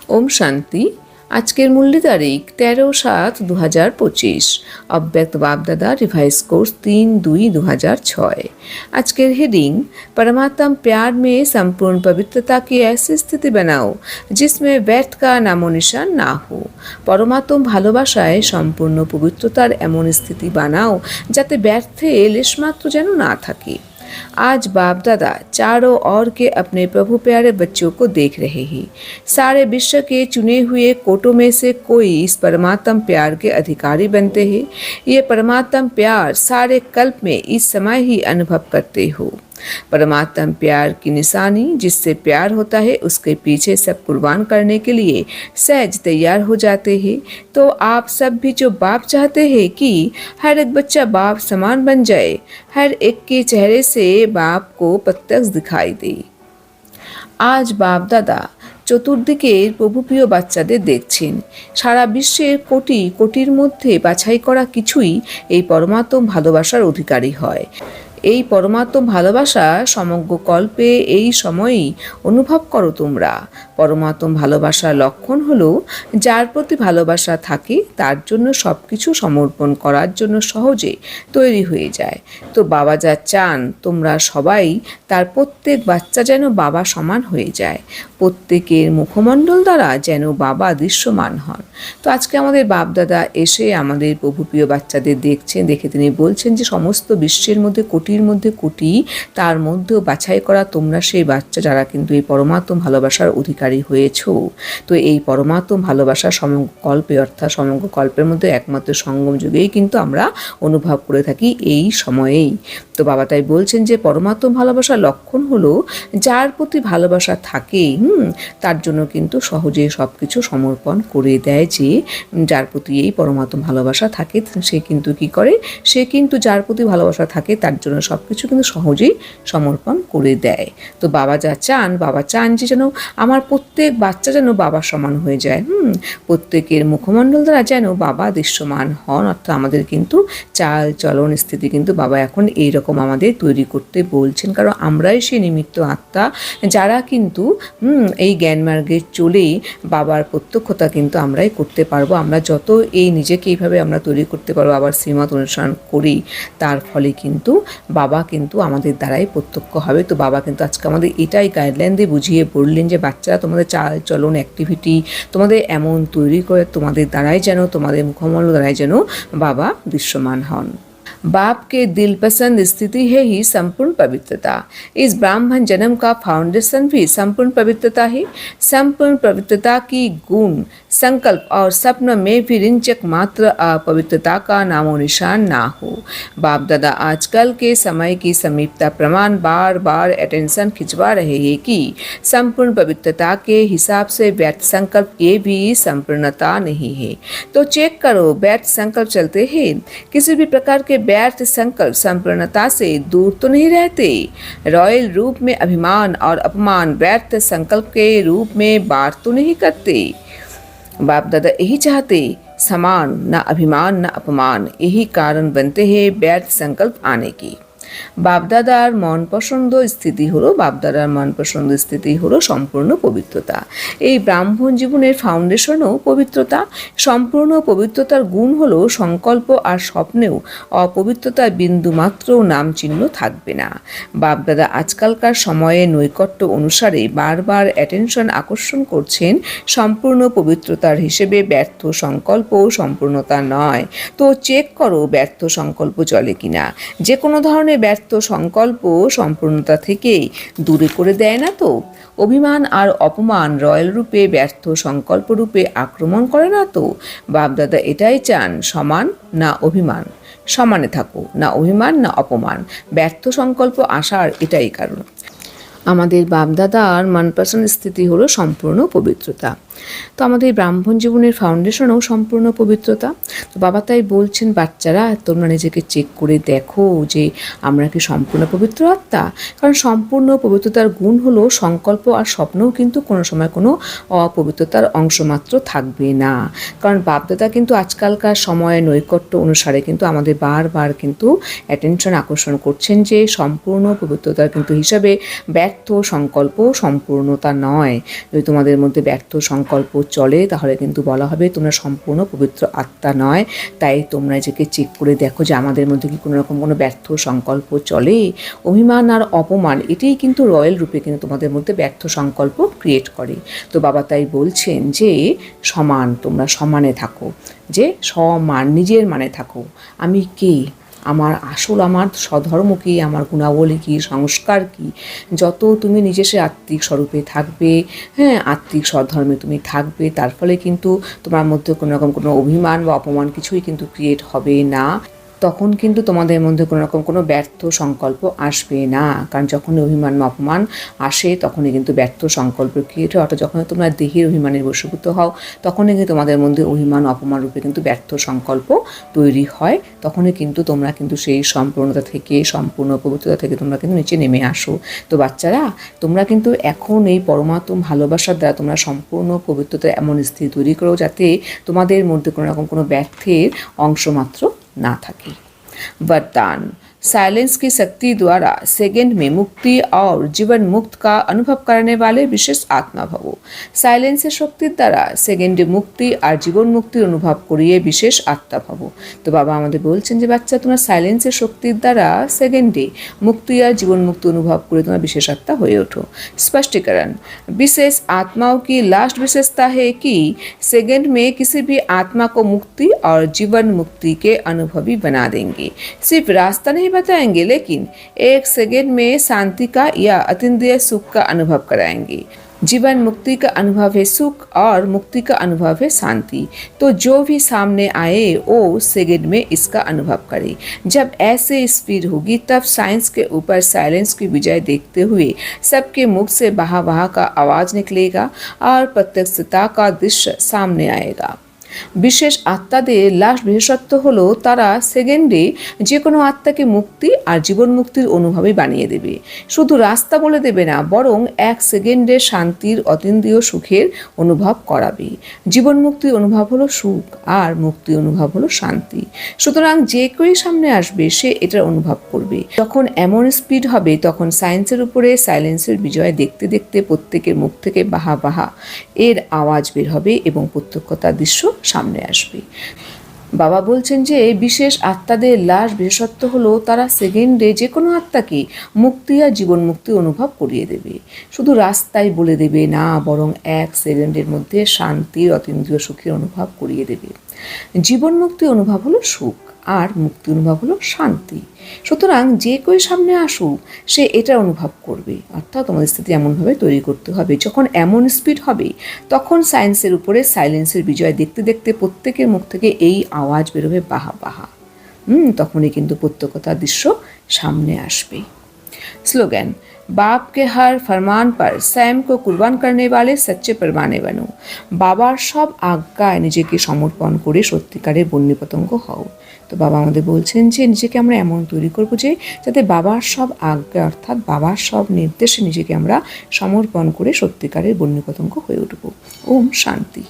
ওম শান্তি। আজকের মূল্য তারিখ 13/7/2025। অব্যক্ত বাপদাদা রিভাইজ কোর্স 3/2/2006। আজকের হেডিং परमात्म प्यार में संपूर्ण पवित्रता की ऐसी स्थिति बनाओ जिसमें व्यर्थ का नामो निशान ना हो। পরমাত্ম ভালোবাসায় সম্পূর্ণ পবিত্রতার এমন স্থিতি বানাও যাতে ব্যর্থে লেশমাত্র যেন না থাকে। आज बाप दादा चारों ओर के अपने प्रभु प्यारे बच्चों को देख रहे हैं। सारे विश्व के चुने हुए कोटों में से कोई इस परमात्म प्यार के अधिकारी बनते हैं। ये परमात्म प्यार सारे कल्प में इस समय ही अनुभव करते हो। परमात्म प्यार की निशानी जिससे प्यार होता है उसके पीछे सब कुर्बान करने के लिए सहज तैयार हो जाते हैं। तो आप सब भी जो बाप चाहते हैं कि हर एक बच्चा बाप समान बन जाए, हर एक के चेहरे से बाप को प्रत्यक्ष दिखाई दे। आज बाप दादा চতুর্দিকের প্রভুপ্রিয় বাচ্চাদের দেখছেন। সারা বিশ্বের কোটি কোটির মধ্যে বাছাই করা কিছুই এই পরমাত্ম ভালোবাসার অধিকারী হয়। এই পরমাত্ম ভালোবাসা সমগ্র কল্পে এই সময়েই অনুভব করো তোমরা। পরমাত্ম ভালোবাসার লক্ষণ হলো যার প্রতি ভালোবাসা থাকে তার জন্য সব কিছু সমর্পণ করার জন্য সহজে তৈরি হয়ে যায়। তো বাবা যা চান তোমরা সবাই তার প্রত্যেক বাচ্চা যেন বাবা সমান হয়ে যায়, প্রত্যেকের মুখমণ্ডল দ্বারা যেন বাবা দৃশ্যমান হন। তো আজকে আমাদের বাপদাদা এসে আমাদের প্রভুপ্রিয় বাচ্চাদের দেখছেন, দেখে তিনি বলছেন যে সমস্ত বিশ্বের মধ্যে কোটির মধ্যে কোটি, তার মধ্যেও বাছাই করা তোমরা সেই বাচ্চা যারা কিন্তু এই পরমাত্ম ভালোবাসার অধিকারী হয়েছ। তো এই পরমাত্ম ভালোবাসা সমগ্র কল্পে অর্থাৎ সমগ্র কল্পের মধ্যে একমাত্র সঙ্গম যুগেই কিন্তু আমরা অনুভব করে থাকি এই সময়েই। তো বাবা তাই বলছেন যে পরমাত্ম ভালোবাসার লক্ষণ হলো যার প্রতি ভালোবাসা থাকে তার জন্য কিন্তু সহজে সব কিছু সমর্পণ করে দেয়। যে যার প্রতি এই পরমাত্ম ভালোবাসা থাকে সে কিন্তু কি করে, সে কিন্তু যার প্রতি ভালোবাসা থাকে তার জন্য সব কিছু কিন্তু সহজেই সমর্পণ করে দেয়। তো বাবা যা চান, বাবা চান যে যেন আমার প্রত্যেক বাচ্চা যেন বাবা সমান হয়ে যায়, প্রত্যেকের মুখমণ্ডল দ্বারা যেন বাবা দৃশ্যমান হন। অর্থাৎ আমাদের কিন্তু চাল চলন স্থিতি কিন্তু বাবা এখন এইরকম আমাদের তৈরি করতে বলছেন, কারণ আমরাই সেই নিমিত্ত আত্মা যারা কিন্তু এই জ্ঞানমার্গে চলে বাবার প্রত্যক্ষতা কিন্তু আমরাই করতে পারবো। আমরা যত এই নিজেকে এইভাবে আমরা তৈরি করতে পারবো আবার শ্রীমত অনুসরণ করি, তার ফলে কিন্তু বাবা কিন্তু আমাদের দ্বারাই প্রত্যক্ষ হবে। তো বাবা কিন্তু আজকে আমাদের এটাই গাইডলাইন দিয়ে বুঝিয়ে বললেন যে বাচ্চারা তোমাদের চাল চলন অ্যাক্টিভিটি তোমাদের এমন তৈরি করে তোমাদের দ্বারাই যেন, তোমাদের মুখমণ্ডল দ্বারাই যেন বাবা দৃশ্যমান হন। बाप के दिल पसंद स्थिति है ही संपूर्ण पवित्रता। इस ब्राह्मण जन्म का फाउंडेशन भी संपूर्ण पवित्रता है। संपूर्ण पवित्रता की गुण संकल्प और स्वप्न में भी रिंचक मात्र अपवित्रता का नामो निशान ना हो। बाप दादा आजकल के समय की समीपता प्रमाण बार बार अटेंशन खिंचवा रहे हैं कि संपूर्ण पवित्रता के हिसाब से व्यर्थ संकल्प ये भी संपूर्णता नहीं है। तो चेक करो व्यर्थ संकल्प चलते हैं, किसी भी प्रकार के व्यर्थ संकल्प संपूर्णता से दूर तो नहीं रहते। रॉयल रूप में अभिमान और अपमान व्यर्थ संकल्प के रूप में बार तो नहीं करते। बाप दादा यही चाहते, समान न अभिमान न अपमान, यही कारण बनते हैं व्यर्थ संकल्प आने की। বাপদাদার মন পছন্দ স্থিতি হলো, বাপদাদার মন পছন্দ স্থিতি হলো সম্পূর্ণ পবিত্রতা। এই ব্রাহ্মণ জীবনের ফাউন্ডেশনও পবিত্রতা। সম্পূর্ণ পবিত্রতার গুণ হলো সংকল্প আর স্বপ্নেও অপবিত্রতার বিন্দুমাত্র নাম চিহ্ন থাকবে না। বাপদাদা আজকালকার সময়ে নৈকট্য অনুসারে বারবার অ্যাটেনশন আকর্ষণ করছেন সম্পূর্ণ পবিত্রতার হিসেবে ব্যর্থ সংকল্প সম্পূর্ণতা নয়। তো চেক করো ব্যর্থ সংকল্প চলে কিনা। যে কোনো ধরনের ব্যর্থ সংকল্প সম্পূর্ণতা থেকে দূরে করে দেয় না তো। অভিমান আর অপমান রয়্যাল রূপে ব্যর্থ সংকল্প রূপে আক্রমণ করে না তো। বাপদাদা এটাই চান, সমান না অভিমান, সমানে থাকো, না অভিমান না অপমান। ব্যর্থ সংকল্প আসার এটাই কারণ। আমাদের বাপদাদার মনপসন্দ স্থিতি হলো সম্পূর্ণ পবিত্রতা। তো আমাদের ব্রাহ্মণ জীবনের ফাউন্ডেশনও সম্পূর্ণ পবিত্রতা। তো বাবা তাই বলছেন বাচ্চারা তোমরা নিজেকে চেক করে দেখো যে আমরা কি সম্পূর্ণ পবিত্র আত্মা। কারণ সম্পূর্ণ পবিত্রতার গুণ হলো সংকল্প আর স্বপ্নও কিন্তু কোনো সময় কোনো অপবিত্রতার অংশমাত্র থাকবে না। কারণ বাপদাদা কিন্তু আজকালকার সময়ে নৈকট্য অনুসারে কিন্তু আমাদের বারবার কিন্তু অ্যাটেনশন আকর্ষণ করছেন যে সম্পূর্ণ পবিত্রতার কিন্তু হিসাবে ব্যর্থ সংকল্প সম্পূর্ণতা নয়। যদি তোমাদের মধ্যে ব্যর্থ সংকল্প চলে তাহলে কিন্তু বলা হবে তোমরা সম্পূর্ণ পবিত্র আত্মা নয়। তাই তোমরা নিজেকে চেক করে দেখো যে আমাদের মধ্যে কি কোনো রকম কোনো ব্যর্থ সংকল্প চলে। অভিমান আর অপমান এটাই কিন্তু রয়্যাল রূপে কিন্তু তোমাদের মধ্যে ব্যর্থ সংকল্প ক্রিয়েট করে। তো বাবা তাই বলছেন যে সমান, তোমরা সমানে থাকো, যে সমান নিজের মানে থাকো। আমি কে, আমার আসল আমার স্বধর্ম কী, আমার গুণাবলী কী, সংস্কার কী, যত তুমি নিজে সে আত্মিক স্বরূপে থাকবে, হ্যাঁ আত্মিক স্বধর্মে তুমি থাকবে, তার ফলে কিন্তু তোমার মধ্যে কোনো রকম কোনো অভিমান বা অপমান কিছুই কিন্তু ক্রিয়েট হবে না। তখন কিন্তু তোমাদের মধ্যে কোনো রকম কোনো ব্যর্থ সংকল্প আসবে না। কারণ যখনই অভিমান বা অপমান আসে তখনই কিন্তু ব্যর্থ সংকল্প ক্রিয়েট হয়। অর্থাৎ যখন তোমরা দেহের অভিমানের বশীভূত হও তখনই কিন্তু তোমাদের মধ্যে অভিমান অপমান রূপে কিন্তু ব্যর্থ সংকল্প তৈরি হয়। তখনই কিন্তু তোমরা কিন্তু সেই সম্পূর্ণতা থেকে, সম্পূর্ণ পবিত্রতা থেকে তোমরা কিন্তু নিচে নেমে আসো। তো বাচ্চারা, তোমরা কিন্তু এখন এই পরমাত্ম ভালোবাসার দ্বারা তোমরা সম্পূর্ণ পবিত্রতা এমন স্থিতি তৈরি করো যাতে তোমাদের মধ্যে কোনো রকম কোনো ব্যর্থের অংশমাত্র না থাকে। वरदान, साइलेंस की शक्ति द्वारा सेकंड में मुक्ति और जीवन मुक्त का अनुभव करने वाले विशेष आत्मा भवो। সাইলেন্সের শক্তির দ্বারা সেকেন্ডে মুক্তি আর জীবন মুক্তির অনুভব করিয়ে বিশেষ আত্মা ভাবো। তো বাবা আমাদের বলছেন যে বাচ্চা তোমরা সাইলেন্সের শক্তির দ্বারা সেকেন্ডে মুক্তি আর জীবন মুক্তি অনুভব করে তোমরা বিশেষ আত্মা হয়ে ওঠো। स्पष्टीकरण, विशेष आत्माओं की लास्ट विशेषता है कि सेकंड में किसी भी आत्मा को मुक्ति और जीवन मुक्ति के अनुभवी बना देंगे। सिर्फ रास्ता नहीं बताएंगे लेकिन एक सेकंड में शांति का या अतीन्द्रिय सुख का अनुभव कराएंगे। जीवन मुक्ति का अनुभव है सुख और मुक्ति का अनुभव है शांति। तो जो भी सामने आए वो सेकंड में इसका अनुभव करे। जब ऐसे स्पीड होगी तब साइंस के ऊपर साइलेंस की विजय देखते हुए सबके मुख से बाहा बाहा का आवाज निकलेगा और प्रत्यक्षता का दृश्य सामने आएगा। বিশেষ আত্মাদের লাস্ট বিশেষত্ব হলো তারা সেকেন্ডে যে কোনো আত্মাকে মুক্তি আর জীবন মুক্তির অনুভবই বানিয়ে দেবে। শুধু রাস্তা বলে দেবে না, বরং এক সেকেন্ডে শান্তির অতীন্দ্রিয় সুখের অনুভব করাবে। জীবন মুক্তির অনুভব হলো সুখ আর মুক্তির অনুভব হলো শান্তি। সুতরাং যে কেউই সামনে আসবে সে এটার অনুভব করবে। যখন এমন স্পিড হবে তখন সায়েন্সের উপরে সাইলেন্সের বিজয় দেখতে দেখতে প্রত্যেকের মুখ থেকে বাহা বাহা এর আওয়াজ বের হবে এবং প্রত্যক্ষতার দৃশ্য সামনে আসবে। বাবা বলছেন যে বিশেষ আত্মাদের লাস্ট বিশেষত্ব হলো তারা সেকেন্ডে যে কোনো আত্মাকে মুক্তি আর জীবন মুক্তি অনুভব করিয়ে দেবে। শুধু রাস্তায় বলে দেবে না, বরং এক সেকেন্ডের মধ্যে শান্তির অতীন্দ্রিয় সুখের অনুভব করিয়ে দেবে। জীবন মুক্তি অনুভব হলো সুখ আর মুক্তি অনুভব হলো শান্তি। সুতরাং যে কেউ সামনে আসুক সে এটা অনুভব করবে। অর্থাৎ তোমাদের স্থিতি এমনভাবে তৈরি করতে হবে যখন এমন স্পিড হবে তখন সায়েন্সের উপরে সাইলেন্সের বিজয় দেখতে দেখতে প্রত্যেকের মুখ থেকে এই আওয়াজ বেরোবে বাহা বাহা। তখনই কিন্তু প্রত্যক্ষতার দৃশ্য সামনে আসবে। স্লোগান, बाप के हर फरमान पर स्वयं को कुर्बान करने वाले सच्चे परवाने बनो। বাবার সব আজ্ঞায় নিজেকে সমর্পণ করে সত্যিকারের বন্যী পতঙ্গ হও। তো বাবা আমাদের বলছেন যে নিজেকে আমরা এমন তৈরি করবো যে যাতে বাবার সব আজ্ঞা অর্থাৎ বাবার সব নির্দেশে নিজেকে আমরা সমর্পণ করে সত্যিকারের বন্যী পতঙ্গ হয়ে উঠবো। ওম শান্তি।